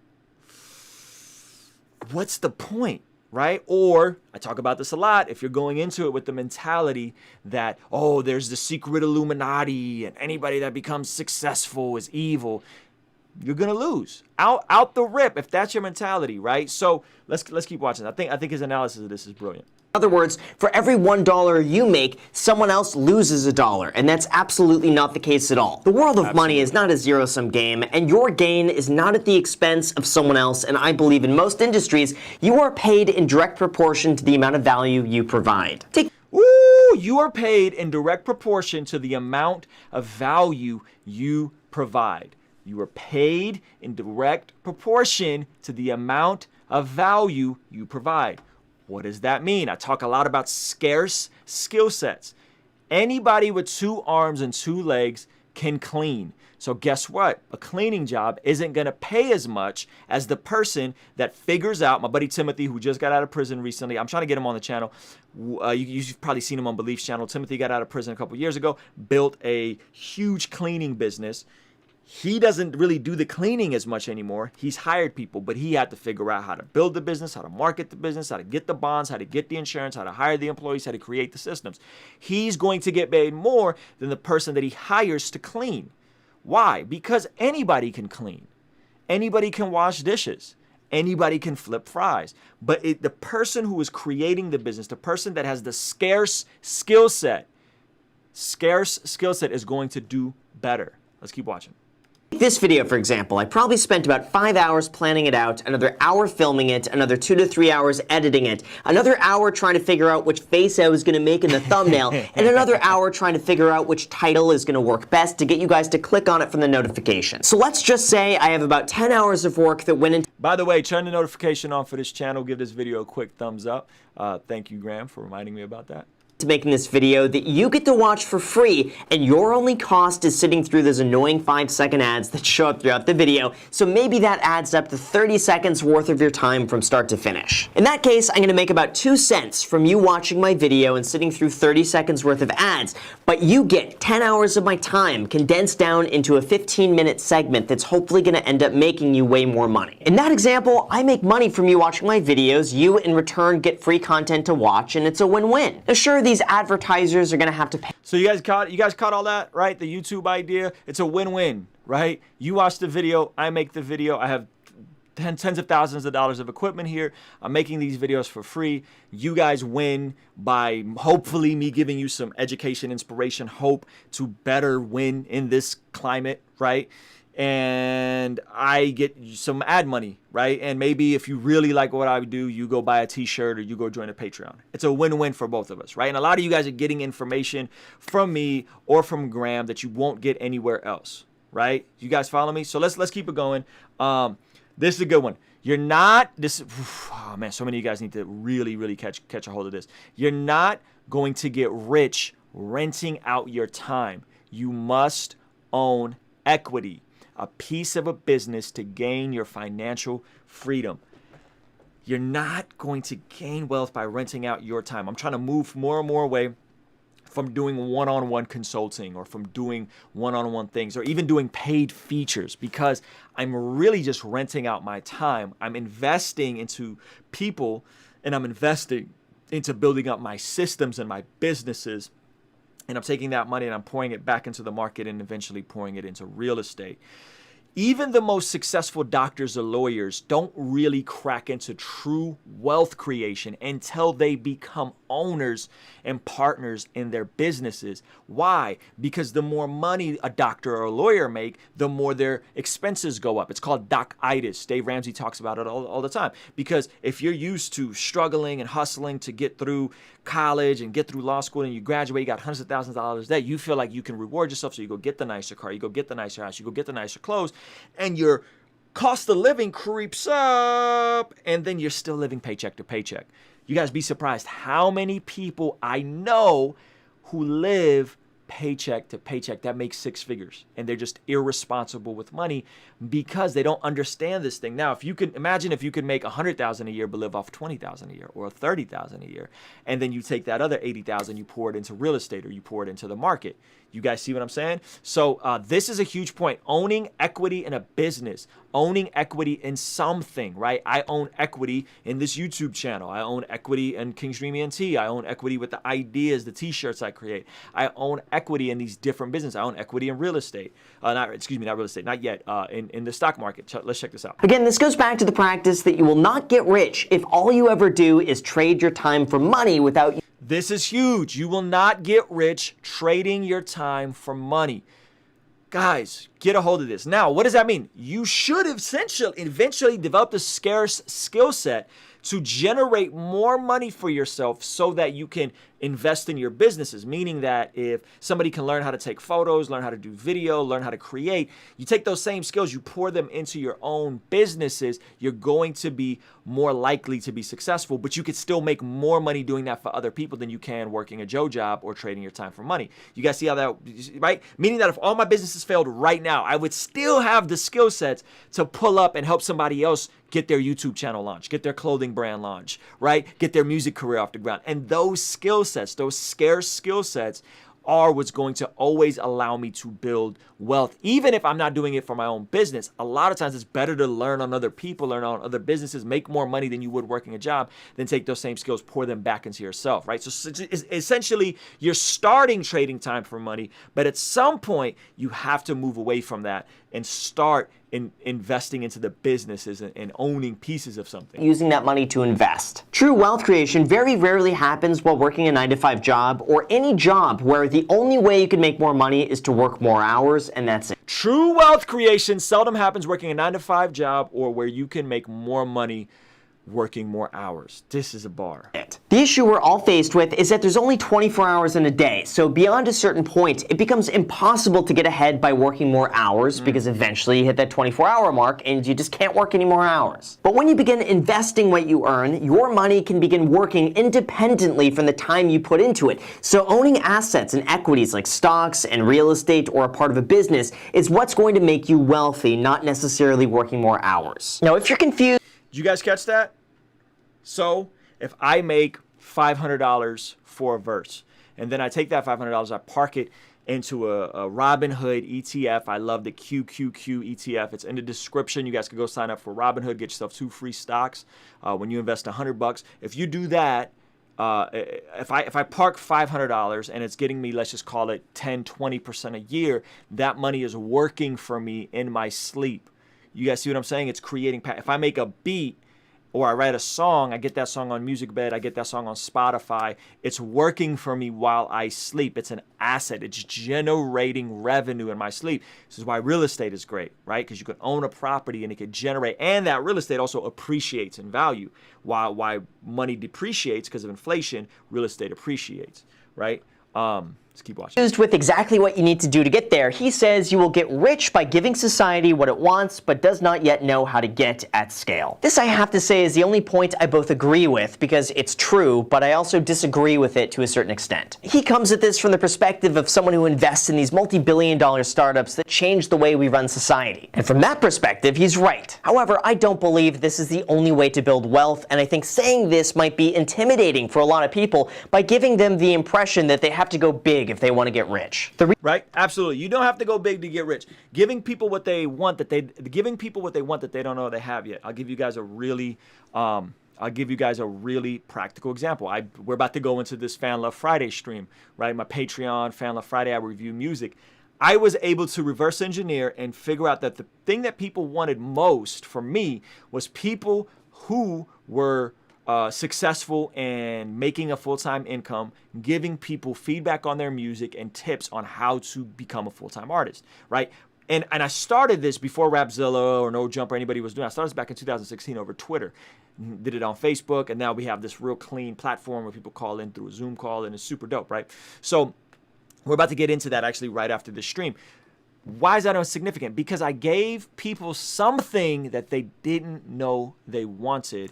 what's the point? Right? Or I talk about this a lot. If you're going into it with the mentality that, oh, there's the secret Illuminati and anybody that becomes successful is evil, you're going to lose out the rip if that's your mentality, right? So let's keep watching. I think his analysis of this is brilliant. In other words, for every $1 you make, someone else loses $1, and that's absolutely not the case at all. The world of money is not a zero-sum game, and your gain is not at the expense of someone else, and I believe in most industries, you are paid in direct proportion to the amount of value you provide. You are paid in direct proportion to the amount of value you provide. You are paid in direct proportion to the amount of value you provide. What does that mean? I talk a lot about scarce skill sets. Anybody with 2 arms and 2 legs can clean. So guess what? A cleaning job isn't going to pay as much as the person that figures out, my buddy Timothy, who just got out of prison recently. I'm trying to get him on the channel. You've probably seen him on Belief's channel. Timothy got out of prison a couple years ago, built a huge cleaning business. He doesn't really do the cleaning as much anymore. He's hired people, but he had to figure out how to build the business, how to market the business, how to get the bonds, how to get the insurance, how to hire the employees, how to create the systems. He's going to get paid more than the person that he hires to clean. Why? Because anybody can clean. Anybody can wash dishes. Anybody can flip fries. But the person who is creating the business, the person that has the scarce skill set is going to do better. Let's keep watching. This video, for example, I probably spent about 5 hours planning it out, another hour filming it, another 2 to 3 hours editing it, another hour trying to figure out which face I was going to make in the thumbnail, and another hour trying to figure out which title is going to work best to get you guys to click on it from the notification. So let's just say I have about 10 hours of work that went into... By the way, turn the notification on for this channel. Give this video a quick thumbs up. Thank you, Graham, for reminding me about that. To making this video that you get to watch for free, and your only cost is sitting through those annoying 5-second ads that show up throughout the video, so maybe that adds up to 30 seconds worth of your time from start to finish. In that case, I'm going to make about 2 cents from you watching my video and sitting through 30 seconds worth of ads, but you get 10 hours of my time condensed down into a 15-minute segment that's hopefully going to end up making you way more money. In that example, I make money from you watching my videos, you in return get free content to watch, and it's a win-win. Now sure, these advertisers are going to have to pay. So you guys caught all that, right? The YouTube idea, it's a win-win, right? You watch the video, I make the video. I have tens of thousands of dollars of equipment here. I'm making these videos for free. You guys win by hopefully me giving you some education, inspiration, hope to better win in this climate, right? And I get some ad money, right? And maybe if you really like what I do, you go buy a t-shirt or you go join a Patreon. It's a win-win for both of us, right? And a lot of you guys are getting information from me or from Graham that you won't get anywhere else, right? You guys follow me? So let's keep it going. This is a good one. You're not oh man, so many of you guys need to really catch a hold of this. You're not going to get rich renting out your time. You must own equity, a piece of a business to gain your financial freedom. You're not going to gain wealth by renting out your time. I'm trying to move more and more away from doing one-on-one consulting or from doing one-on-one things or even doing paid features because I'm really just renting out my time. I'm investing into people and I'm investing into building up my systems and my businesses. And I'm taking that money and I'm pouring it back into the market and eventually pouring it into real estate. Even the most successful doctors or lawyers don't really crack into true wealth creation until they become owners and partners in their businesses. Why? Because the more money a doctor or a lawyer make, the more their expenses go up. It's called doc-itis. Dave Ramsey talks about it all the time. Because if you're used to struggling and hustling to get through college and get through law school and you graduate, you got hundreds of thousands of dollars there, you feel like you can reward yourself, so you go get the nicer car, you go get the nicer house, you go get the nicer clothes, and your cost of living creeps up, and then you're still living paycheck to paycheck. You guys be surprised how many people I know who live paycheck to paycheck that make 6 figures, and they're just irresponsible with money because they don't understand this thing. Now, if you could imagine if you could make $100,000 a year but live off $20,000 a year or $30,000 a year, and then you take that other $80,000, you pour it into real estate or you pour it into the market. You guys see what I'm saying? So this is a huge point. Owning equity in a business, owning equity in something, right? I own equity in this YouTube channel. I own equity in Kingstream ENT. I own equity with the ideas, the t-shirts I create. I own equity in these different businesses. I own equity in real estate. Not real estate, not yet. In the stock market. Let's check this out. Again, this goes back to the practice that you will not get rich if all you ever do is trade your time for money without... This is huge. You will not get rich trading your time for money. Guys, get a hold of this. Now, what does that mean? You should eventually develop a scarce skill set to generate more money for yourself so that you can invest in your businesses. Meaning that if somebody can learn how to take photos, learn how to do video, learn how to create, you take those same skills, you pour them into your own businesses, you're going to be more likely to be successful, but you could still make more money doing that for other people than you can working a Joe job or trading your time for money. You guys see how that, right? Meaning that if all my businesses failed right now, I would still have the skill sets to pull up and help somebody else get their YouTube channel launch, get their clothing brand launch, right? Get their music career off the ground. And those skill sets, those scarce skill sets are what's going to always allow me to build wealth. Even if I'm not doing it for my own business, a lot of times it's better to learn on other people, learn on other businesses, make more money than you would working a job, than take those same skills, pour them back into yourself, right? So essentially, you're starting trading time for money, but at some point, you have to move away from that and start investing into the businesses and owning pieces of something. Using that money to invest. True wealth creation very rarely happens while working a 9-to-5 job or any job where the only way you can make more money is to work more hours, and that's it. True wealth creation seldom happens working a 9-to-5 job or where you can make more money working more hours. This is a bar. The issue we're all faced with is that there's only 24 hours in a day, so beyond a certain point, it becomes impossible to get ahead by working more hours because eventually you hit that 24-hour mark and you just can't work any more hours. But when you begin investing what you earn, your money can begin working independently from the time you put into it. So owning assets and equities like stocks and real estate or a part of a business is what's going to make you wealthy, not necessarily working more hours. Now, if you're confused... Did you guys catch that? So if I make $500 for a verse, and then I take that $500, I park it into a Robinhood ETF. I love the QQQ ETF. It's in the description. You guys can go sign up for Robinhood, get yourself 2 free stocks when you invest $100. If you do that, if I park $500 and it's getting me, let's just call it 10-20% a year, that money is working for me in my sleep. You guys see what I'm saying? It's creating. If I make a beat, or I write a song, I get that song on MusicBed, I get that song on Spotify. It's working for me while I sleep. It's an asset. It's generating revenue in my sleep. This is why real estate is great, right? Because you can own a property and it can generate, and that real estate also appreciates in value. Why money depreciates because of inflation, real estate appreciates, right? Let's keep watching. With exactly what you need to do to get there, he says you will get rich by giving society what it wants, but does not yet know how to get at scale. This, I have to say, is the only point I both agree with, because it's true, but I also disagree with it to a certain extent. He comes at this from the perspective of someone who invests in these multi-billion-dollar startups that change the way we run society. And from that perspective, he's right. However, I don't believe this is the only way to build wealth, and I think saying this might be intimidating for a lot of people by giving them the impression that they have to go big if they want to get rich. Right? Absolutely. You don't have to go big to get rich. Giving people what they want that they don't know they have yet. I'll give you guys a really practical example. We're about to go into this Fan Love Friday stream, right? My Patreon, Fan Love Friday, I review music. I was able to reverse engineer and figure out that the thing that people wanted most for me was people who were successful and making a full-time income, giving people feedback on their music and tips on how to become a full-time artist, right? And I started this before Rapzilla or No Jump or anybody was doing. I started this back in 2016 over Twitter, did it on Facebook, and now we have this real clean platform where people call in through a Zoom call, and it's super dope, right? So we're about to get into that actually right after this stream. Why is that significant? Because I gave people something that they didn't know they wanted.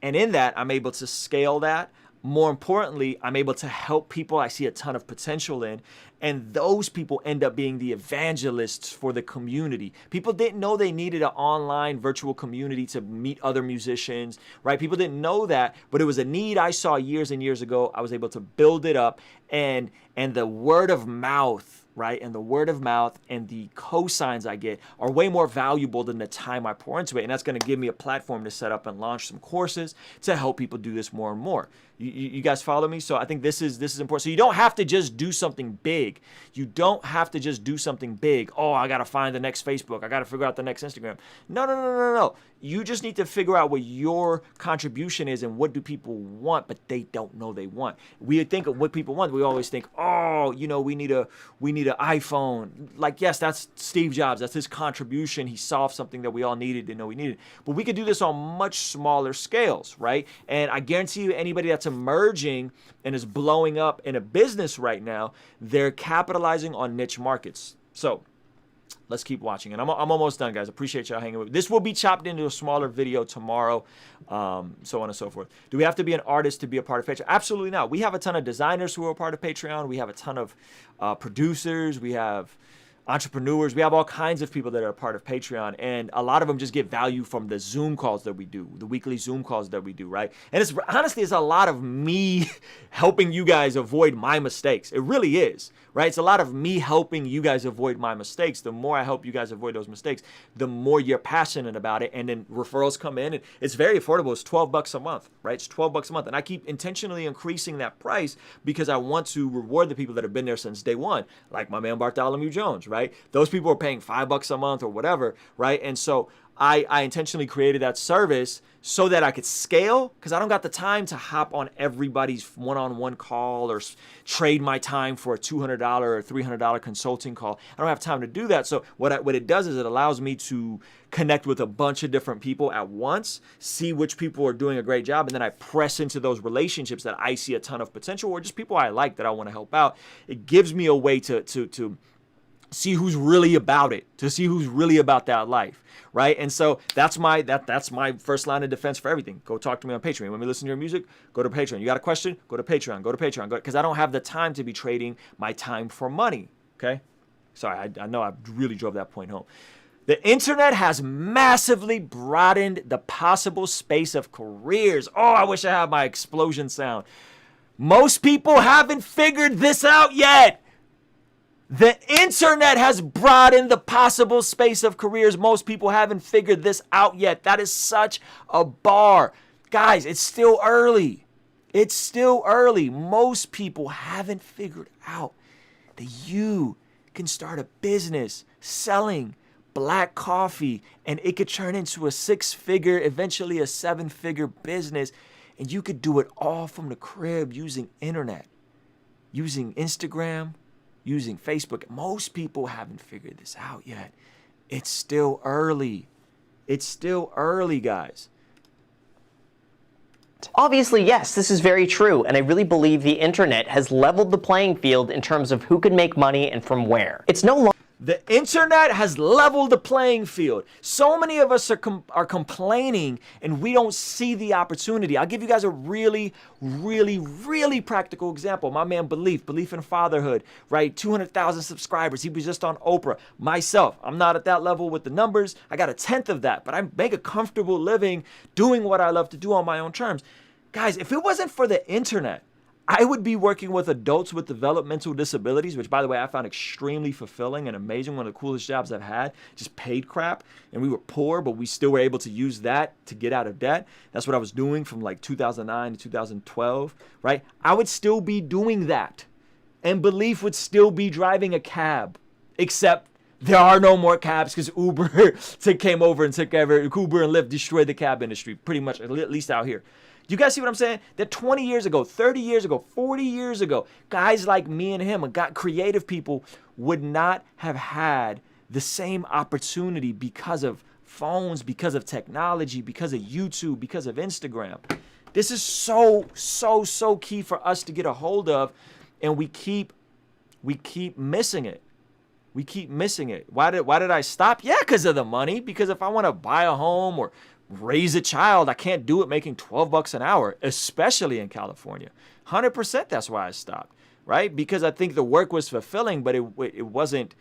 And in that, I'm able to scale that. More importantly, I'm able to help people I see a ton of potential in. And those people end up being the evangelists for the community. People didn't know they needed an online virtual community to meet other musicians, right? People didn't know that, but it was a need I saw years and years ago. I was able to build it up, and the word of mouth, right? And the word of mouth and the cosigns I get are way more valuable than the time I pour into it. And that's going to give me a platform to set up and launch some courses to help people do this more and more. You guys follow me? So I think this is important. So you don't have to just do something big. You don't have to just do something big. Oh, I got to find the next Facebook. I got to figure out the next Instagram. No. You just need to figure out what your contribution is and what do people want, but they don't know they want. We think of what people want. We always think, oh, we need an iPhone. Like, yes, that's Steve Jobs. That's his contribution. He solved something that we all needed, didn't know we needed. But we could do this on much smaller scales, right? And I guarantee you, anybody that's emerging and is blowing up in a business right now, they're capitalizing on niche markets. So let's keep watching. And I'm almost done, guys. Appreciate y'all hanging with me. This will be chopped into a smaller video tomorrow, so on and so forth. Do we have to be an artist to be a part of Patreon? Absolutely not. We have a ton of designers who are a part of Patreon. We have a ton of producers. We have entrepreneurs. We have all kinds of people that are a part of Patreon, and a lot of them just get value from the Zoom calls that we do, the weekly Zoom calls that we do, right? And it's honestly, it's a lot of me helping you guys avoid my mistakes. It really is, right? It's a lot of me helping you guys avoid my mistakes. The more I help you guys avoid those mistakes, the more you're passionate about it, and then referrals come in, and it's very affordable. It's $12 a month, right? It's $12 a month, and I keep intentionally increasing that price because I want to reward the people that have been there since day one, like my man Bartholomew Jones, right? right? Those people are paying $5 a month or whatever, right? And so I intentionally created that service so that I could scale, because I don't got the time to hop on everybody's one-on-one call or trade my time for a $200 or $300 consulting call. I don't have time to do that. So what it does is it allows me to connect with a bunch of different people at once, see which people are doing a great job, and then I press into those relationships that I see a ton of potential, or just people I like that I want to help out. It gives me a way to see who's really about it, to see who's really about that life, right? And so that's my first line of defense for everything. Go talk to me on Patreon. You want me to listen to your music? Go to Patreon. You got a question? Go to Patreon. Go to Patreon. Because I don't have the time to be trading my time for money, okay? Sorry, I know I really drove that point home. The internet has massively broadened the possible space of careers. Oh, I wish I had my explosion sound. Most people haven't figured this out yet. The internet has broadened the possible space of careers. Most people haven't figured this out yet. That is such a bar. Guys, it's still early. It's still early. Most people haven't figured out that you can start a business selling black coffee and it could turn into a 6-figure, eventually a 7-figure business. And you could do it all from the crib using internet, using Instagram, using Facebook. Most people haven't figured this out yet. It's still early. It's still early, guys. Obviously, yes, this is very true, and I really believe the internet has leveled the playing field in terms of who can make money and from where. It's no longer The internet has leveled the playing field. So many of us are complaining and we don't see the opportunity. I'll give you guys a really, really, really practical example. My man Belief in Fatherhood, right? 200,000 subscribers. He was just on Oprah. Myself, I'm not at that level with the numbers. I got 1/10 of that, but I make a comfortable living doing what I love to do on my own terms. Guys, if it wasn't for the internet, I would be working with adults with developmental disabilities, which, by the way, I found extremely fulfilling and amazing. One of the coolest jobs I've had. Just paid crap. And we were poor, but we still were able to use that to get out of debt. That's what I was doing from like 2009 to 2012, right? I would still be doing that. And Belief would still be driving a cab. Except there are no more cabs because Uber came over and took over. Uber and Lyft destroyed the cab industry, pretty much, at least out here. You guys see what I'm saying? That 20 years ago, 30 years ago, 40 years ago, guys like me and him, creative people, would not have had the same opportunity because of phones, because of technology, because of YouTube, because of Instagram. This is so key for us to get a hold of, and we keep missing it. We keep missing it. Why did I stop? Yeah, because of the money. Because if I want to buy a home or raise a child, I can't do it making $12 an hour, especially in California. 100% that's why I stopped, right? Because I think the work was fulfilling, but it wasn't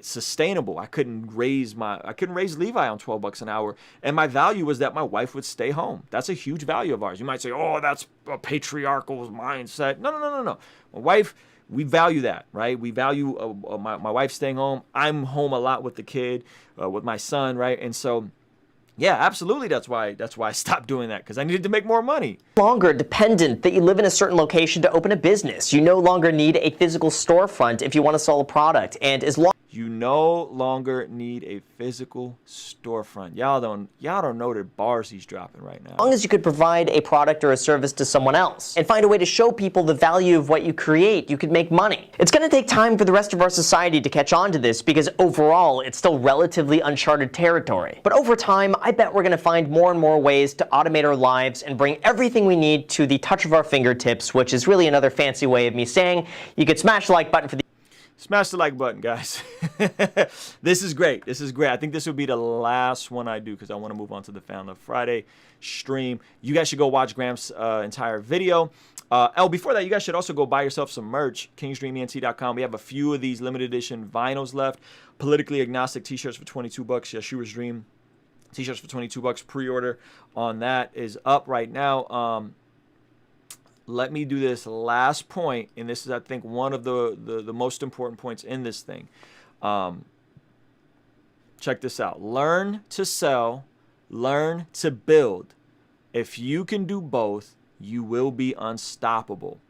sustainable. I couldn't raise Levi on $12 an hour, and my value was that my wife would stay home. That's a huge value of ours. You might say, "Oh, that's a patriarchal mindset." No. My wife, we value that, right? We value my wife staying home. I'm home a lot with the kid, with my son, right? And so, yeah, absolutely. That's why I stopped doing that, because I needed to make more money. Longer dependent that you live in a certain location to open a business. You no longer need a physical storefront if you want to sell a product. And as long You no longer need a physical storefront. Y'all don't know the bars he's dropping right now. As long as you could provide a product or a service to someone else and find a way to show people the value of what you create, you could make money. It's going to take time for the rest of our society to catch on to this, because overall it's still relatively uncharted territory. But over time, I bet we're going to find more and more ways to automate our lives and bring everything we need to the touch of our fingertips, which is really another fancy way of me saying you could smash the like button for the Smash the like button, guys. This is great. This is great. I think this will be the last one I do, because I want to move on to the Fan Love Friday stream. You guys should go watch Graham's entire video. Before that, you guys should also go buy yourself some merch, kingsdreament.com. We have a few of these limited edition vinyls left. Politically agnostic t-shirts for $22. Yeshua's Dream t-shirts for $22. Pre-order on that is up right now. Let me do this last point, and this is, I think, one of the most important points in this thing. Check this out. Learn to sell, learn to build. If you can do both, you will be unstoppable.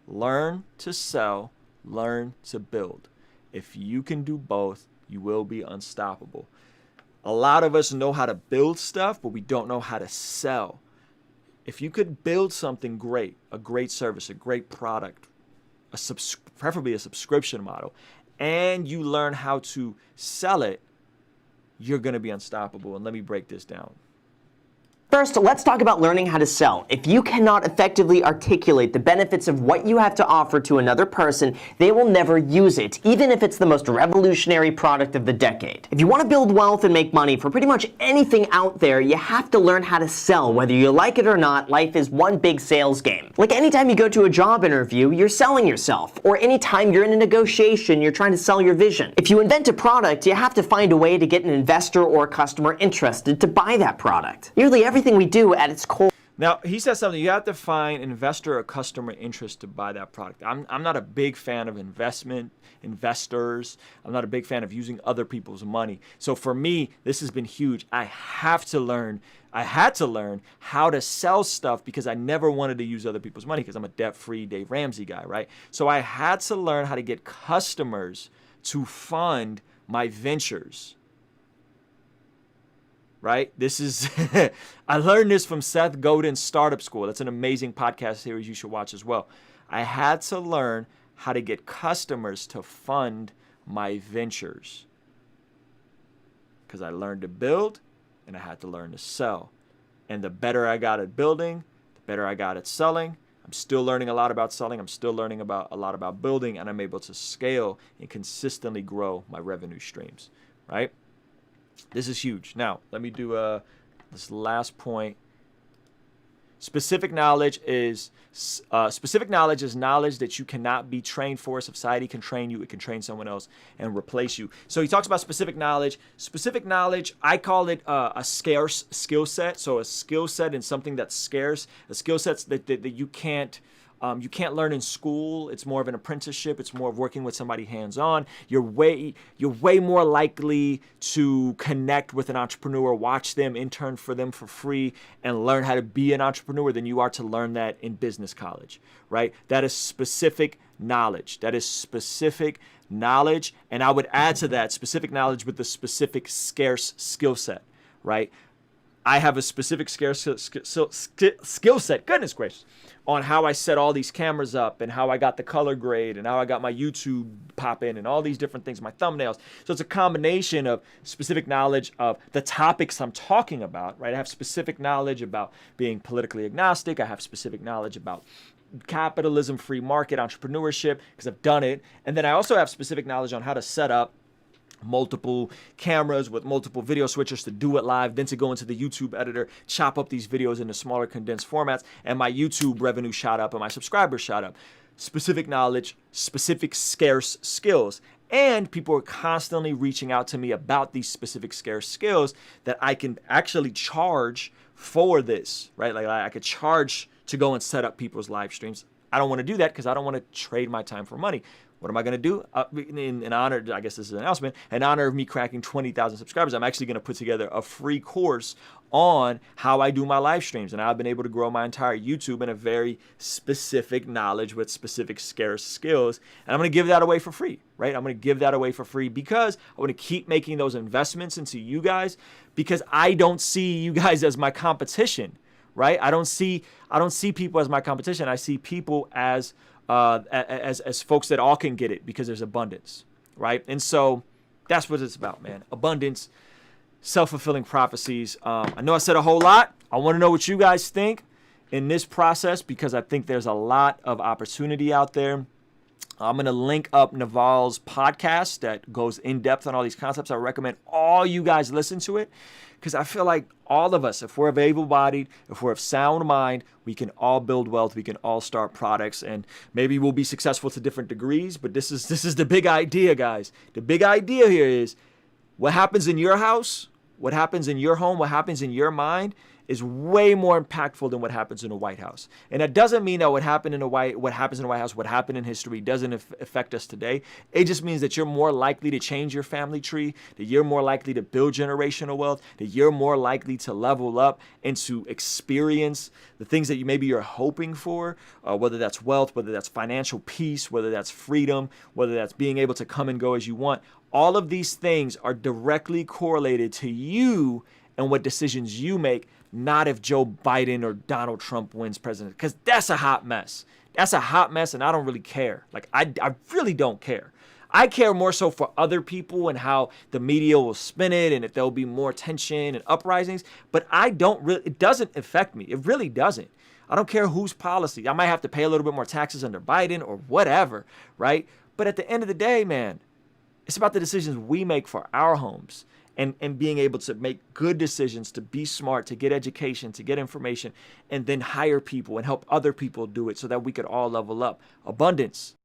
Learn to sell, learn to build. If you can do both, you will be unstoppable. A lot of us know how to build stuff, but we don't know how to sell. If you could build something great, a great service, a great product, preferably a subscription model, and you learn how to sell it, you're going to be unstoppable. And let me break this down. First, let's talk about learning how to sell. If you cannot effectively articulate the benefits of what you have to offer to another person, they will never use it, even if it's the most revolutionary product of the decade. If you want to build wealth and make money for pretty much anything out there, you have to learn how to sell. Whether you like it or not, life is one big sales game. Like anytime you go to a job interview, you're selling yourself. Or anytime you're in a negotiation, you're trying to sell your vision. If you invent a product, you have to find a way to get an investor or a customer interested to buy that product. Nearly everything we do at its core. Now, he says something, you have to find an investor or customer interest to buy that product. I'm not a big fan of investors. I'm not a big fan of using other people's money. So for me, this has been huge. I had to learn how to sell stuff because I never wanted to use other people's money because I'm a debt-free Dave Ramsey guy, right? So I had to learn how to get customers to fund my ventures. Right? This is, I learned this from Seth Godin's Startup School. That's an amazing podcast series you should watch as well. I had to learn how to get customers to fund my ventures because I learned to build and I had to learn to sell. And the better I got at building, the better I got at selling. I'm still learning a lot about selling. I'm still learning a lot about building, and I'm able to scale and consistently grow my revenue streams, right? This is huge. Now, let me do this last point. Specific knowledge is knowledge that you cannot be trained for. Society can train you. It can train someone else and replace you. So he talks about specific knowledge. Specific knowledge, I call it a scarce skill set. So a skill set and something that's scarce. A skill set that you can't learn in school. It's more of an apprenticeship. It's more of working with somebody hands-on. You're way more likely to connect with an entrepreneur, watch them, intern for them for free, and learn how to be an entrepreneur than you are to learn that in business college, right? That is specific knowledge. And I would add to that specific knowledge with the specific scarce skill set, right? I have a specific scarce skill set, goodness gracious, on how I set all these cameras up and how I got the color grade and how I got my YouTube popping and all these different things, my thumbnails. So it's a combination of specific knowledge of the topics I'm talking about, right? I have specific knowledge about being politically agnostic. I have specific knowledge about capitalism, free market, entrepreneurship, because I've done it. And then I also have specific knowledge on how to set up multiple cameras with multiple video switchers to do it live, then to go into the YouTube editor, chop up these videos into smaller condensed formats, and my YouTube revenue shot up and my subscribers shot up. Specific knowledge, specific scarce skills. And people are constantly reaching out to me about these specific scarce skills that I can actually charge for this, right? Like I could charge to go and set up people's live streams. I don't want to do that because I don't want to trade my time for money. What am I going to do? In honor, I guess this is an announcement, in honor of me cracking 20,000 subscribers, I'm actually going to put together a free course on how I do my live streams. And I've been able to grow my entire YouTube in a very specific knowledge with specific scarce skills. And I'm going to give that away for free, right? I'm going to give that away for free because I want to keep making those investments into you guys because I don't see you guys as my competition, right? I don't see people as my competition. I see people as folks that all can get it because there's abundance, right? And so that's what it's about, man. Abundance, self-fulfilling prophecies. I know I said a whole lot. I want to know what you guys think in this process because I think there's a lot of opportunity out there. I'm going to link up Naval's podcast that goes in depth on all these concepts. I recommend all you guys listen to it because I feel like all of us, if we're able-bodied, if we're of sound mind, we can all build wealth. We can all start products, and maybe we'll be successful to different degrees. But this is the big idea, guys. The big idea here is what happens in your house, what happens in your home, what happens in your mind is way more impactful than what happens in the White House. And that doesn't mean that what happens in the White House, what happened in history doesn't affect us today. It just means that you're more likely to change your family tree, that you're more likely to build generational wealth, that you're more likely to level up and to experience the things that you're hoping for, whether that's wealth, whether that's financial peace, whether that's freedom, whether that's being able to come and go as you want. All of these things are directly correlated to you and what decisions you make, not if Joe Biden or Donald Trump wins president, because that's a hot mess. That's a hot mess, and I don't really care. Like, I really don't care. I care more so for other people and how the media will spin it and if there'll be more tension and uprisings, but it doesn't affect me. It really doesn't. I don't care whose policy. I might have to pay a little bit more taxes under Biden or whatever, right? But at the end of the day, man, it's about the decisions we make for our homes. And being able to make good decisions, to be smart, to get education, to get information, and then hire people and help other people do it so that we could all level up. Abundance.